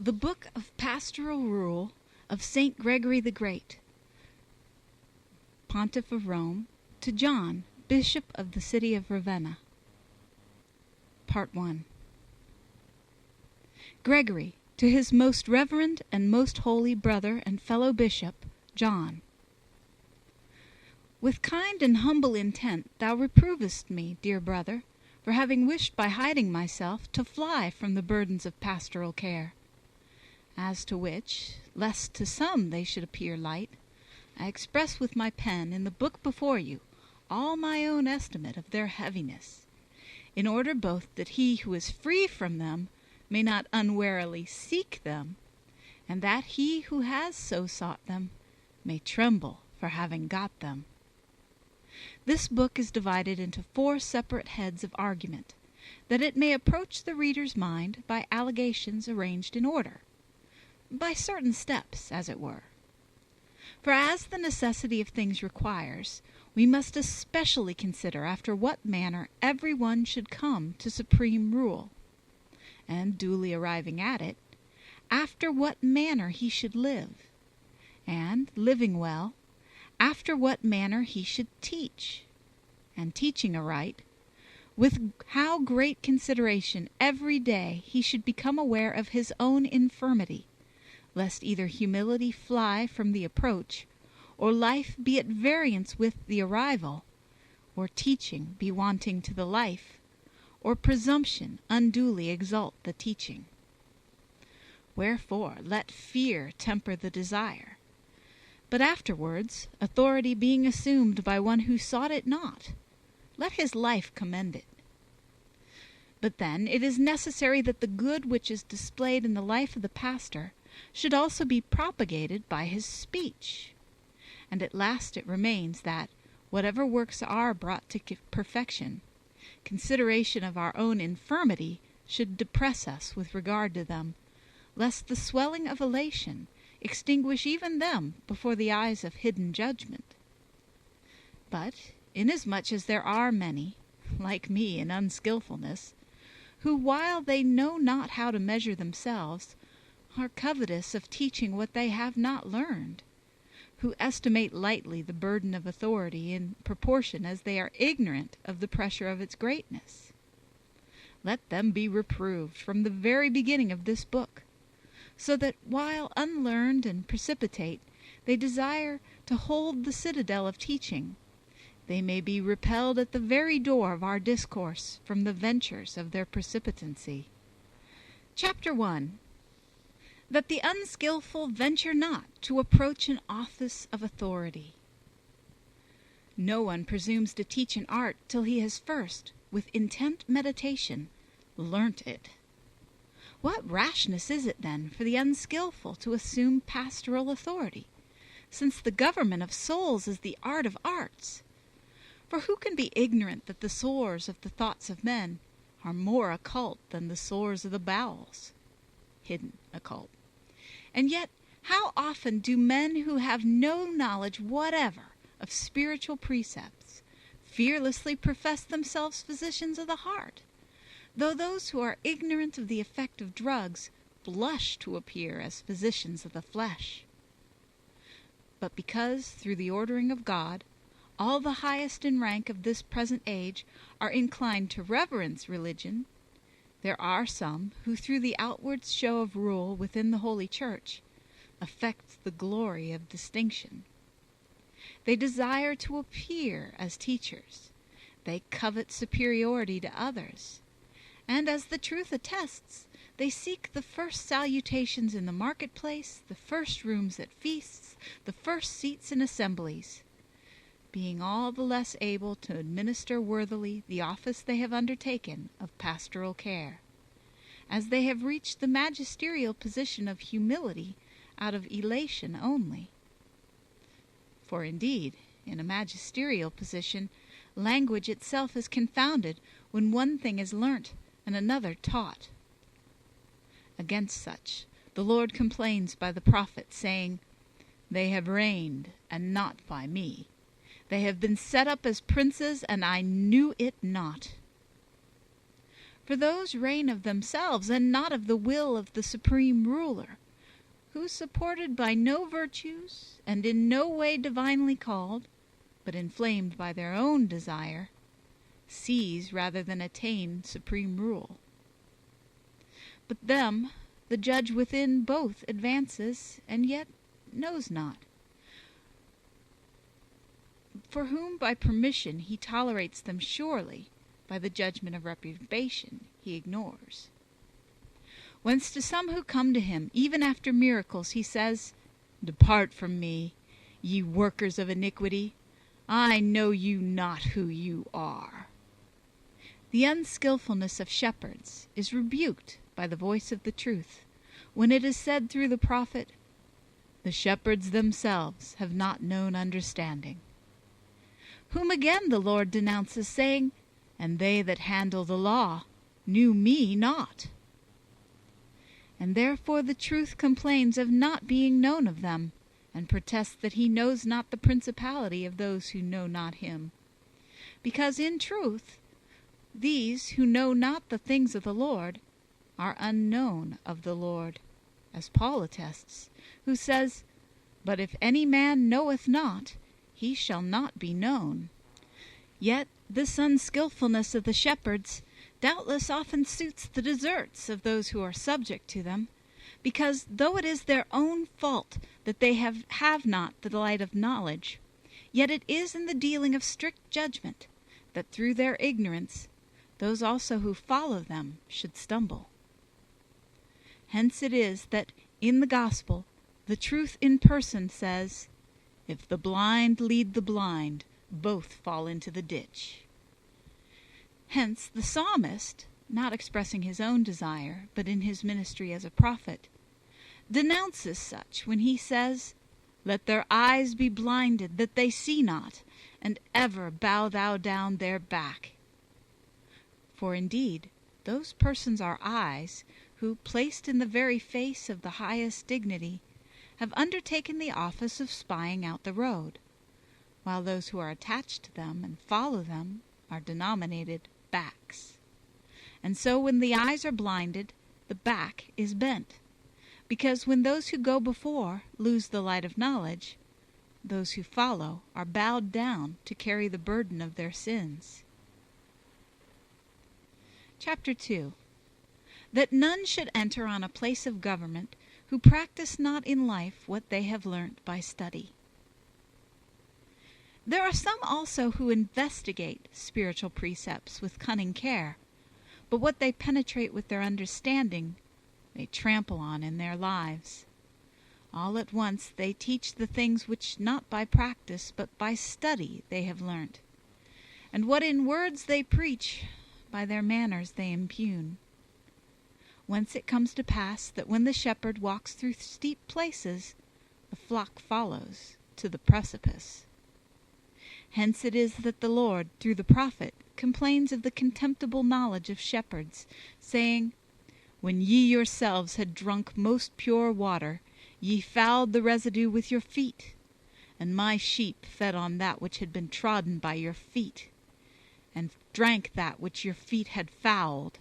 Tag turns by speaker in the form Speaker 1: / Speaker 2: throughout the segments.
Speaker 1: The Book of Pastoral Rule of St. Gregory the Great, Pontiff of Rome, to John, Bishop of the city of Ravenna. Part 1. Gregory, to his most reverend and most holy brother and fellow bishop, John. With kind and humble intent thou reprovest me, dear brother, for having wished by hiding myself to fly from the burdens of pastoral care. As to which, lest to some they should appear light, I express with my pen in the book before you all my own estimate of their heaviness, in order both that he who is free from them may not unwarily seek them, and that he who has so sought them may tremble for having got them. This book is divided into 4 separate heads of argument, that it may approach the reader's mind by allegations arranged in order, by certain steps, as it were. For as the necessity of things requires, we must especially consider after what manner every one should come to supreme rule, and duly arriving at it, after what manner he should live, and, living well, after what manner he should teach, and teaching aright, with how great consideration every day he should become aware of his own infirmity, lest either humility fly from the approach, or life be at variance with the arrival, or teaching be wanting to the life, or presumption unduly exalt the teaching. Wherefore let fear temper the desire, but afterwards, authority being assumed by one who sought it not, let his life commend it. But then it is necessary that the good which is displayed in the life of the pastor should also be propagated by his speech. And at last it remains that, whatever works are brought to perfection, consideration of our own infirmity should depress us with regard to them, lest the swelling of elation extinguish even them before the eyes of hidden judgment. But, inasmuch as there are many, like me in unskilfulness, who, while they know not how to measure themselves, are covetous of teaching what they have not learned, who estimate lightly the burden of authority in proportion as they are ignorant of the pressure of its greatness. Let them be reproved from the very beginning of this book, so that while unlearned and precipitate they desire to hold the citadel of teaching, they may be repelled at the very door of our discourse from the ventures of their precipitancy. Chapter 1. That the unskilful venture not to approach an office of authority. No one presumes to teach an art till he has first, with intent meditation, learnt it. What rashness is it, then, for the unskilful to assume pastoral authority, since the government of souls is the art of arts? For who can be ignorant that the sores of the thoughts of men are more occult than the sores of the bowels? Hidden occult. And yet, how often do men who have no knowledge whatever of spiritual precepts fearlessly profess themselves physicians of the heart, though those who are ignorant of the effect of drugs blush to appear as physicians of the flesh? But because, through the ordering of God, all the highest in rank of this present age are inclined to reverence religion, there are some who, through the outward show of rule within the Holy Church, affect the glory of distinction. They desire to appear as teachers. They covet superiority to others. And as the truth attests, they seek the first salutations in the marketplace, the first rooms at feasts, the first seats in assemblies, being all the less able to administer worthily the office they have undertaken of pastoral care, as they have reached the magisterial position of humility out of elation only. For indeed, in a magisterial position, language itself is confounded when one thing is learnt and another taught. Against such the Lord complains by the prophet, saying, "They have reigned, and not by me. They have been set up as princes, and I knew it not." For those reign of themselves, and not of the will of the supreme ruler, who, supported by no virtues, and in no way divinely called, but inflamed by their own desire, seize rather than attain supreme rule. But them the judge within both advances, and yet knows not, for whom by permission he tolerates them surely, by the judgment of reprobation he ignores. Whence to some who come to him, even after miracles, he says, "Depart from me, ye workers of iniquity. I know you not who you are." The unskillfulness of shepherds is rebuked by the voice of the truth, when it is said through the prophet, "The shepherds themselves have not known understanding." Whom again the Lord denounces, saying, "And they that handle the law knew me not." And therefore the truth complains of not being known of them, and protests that he knows not the principality of those who know not him. Because in truth, these who know not the things of the Lord are unknown of the Lord, as Paul attests, who says, "But if any man knoweth not, he shall not be known." Yet this unskillfulness of the shepherds doubtless often suits the deserts of those who are subject to them, because though it is their own fault that they have not the light of knowledge, yet it is in the dealing of strict judgment that through their ignorance those also who follow them should stumble. Hence it is that in the gospel the truth in person says, "If the blind lead the blind, both fall into the ditch." Hence the psalmist, not expressing his own desire, but in his ministry as a prophet, denounces such when he says, "Let their eyes be blinded, that they see not, and ever bow thou down their back." For indeed, those persons are eyes who, placed in the very face of the highest dignity, have undertaken the office of spying out the road, while those who are attached to them and follow them are denominated backs. And so when the eyes are blinded, the back is bent, because when those who go before lose the light of knowledge, those who follow are bowed down to carry the burden of their sins. Chapter 2. That none should enter on a place of government who practice not in life what they have learnt by study. There are some also who investigate spiritual precepts with cunning care, but what they penetrate with their understanding, they trample on in their lives. All at once they teach the things which not by practice, but by study they have learnt. And what in words they preach, by their manners they impugn. Whence it comes to pass that when the shepherd walks through steep places, the flock follows to the precipice. Hence it is that the Lord, through the prophet, complains of the contemptible knowledge of shepherds, saying, "When ye yourselves had drunk most pure water, ye fouled the residue with your feet. And my sheep fed on that which had been trodden by your feet, and drank that which your feet had fouled."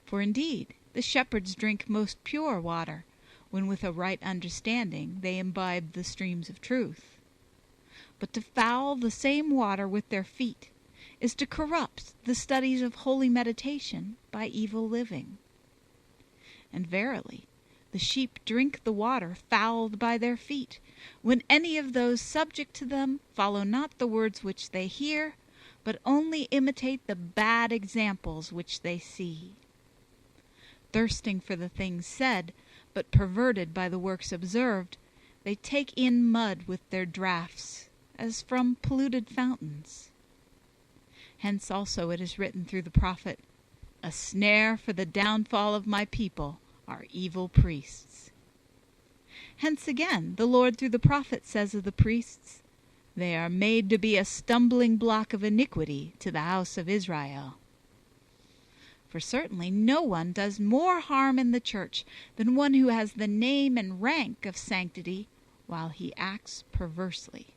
Speaker 1: For indeed, the shepherds drink most pure water, when with a right understanding they imbibe the streams of truth. But to foul the same water with their feet is to corrupt the studies of holy meditation by evil living. And verily, the sheep drink the water fouled by their feet, when any of those subject to them follow not the words which they hear, but only imitate the bad examples which they see. Thirsting for the things said, but perverted by the works observed, they take in mud with their draughts, as from polluted fountains. Hence also it is written through the prophet, "A snare for the downfall of my people are evil priests." Hence again the Lord through the prophet says of the priests, "They are made to be a stumbling block of iniquity to the house of Israel." For certainly no one does more harm in the church than one who has the name and rank of sanctity while he acts perversely.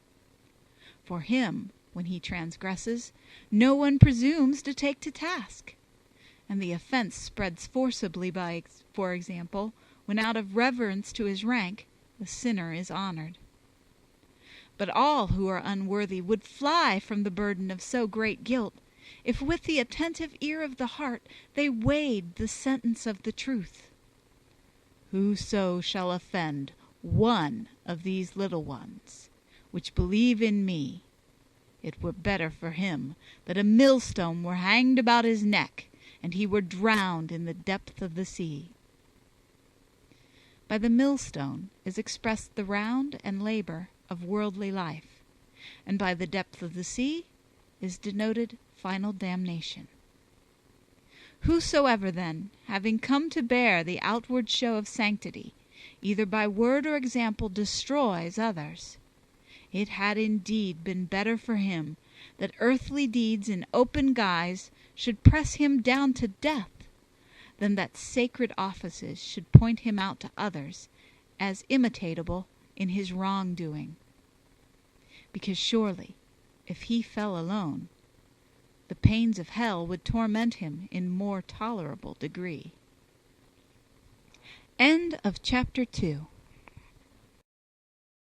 Speaker 1: For him, when he transgresses, no one presumes to take to task, and the offense spreads forcibly by, for example, when out of reverence to his rank the sinner is honored. But all who are unworthy would fly from the burden of so great guilt, if with the attentive ear of the heart they weighed the sentence of the truth. Whoso shall offend one of these little ones, which believe in me, it were better for him that a millstone were hanged about his neck, and he were drowned in the depth of the sea. By the millstone is expressed the round and labor of worldly life, and by the depth of the sea is denoted final damnation. Whosoever then, having come to bear the outward show of sanctity, either by word or example destroys others, it had indeed been better for him that earthly deeds in open guise should press him down to death, than that sacred offices should point him out to others as imitatable in his wrongdoing. Because surely, if he fell alone, the pains of hell would torment him in more tolerable degree. End of chapter 2.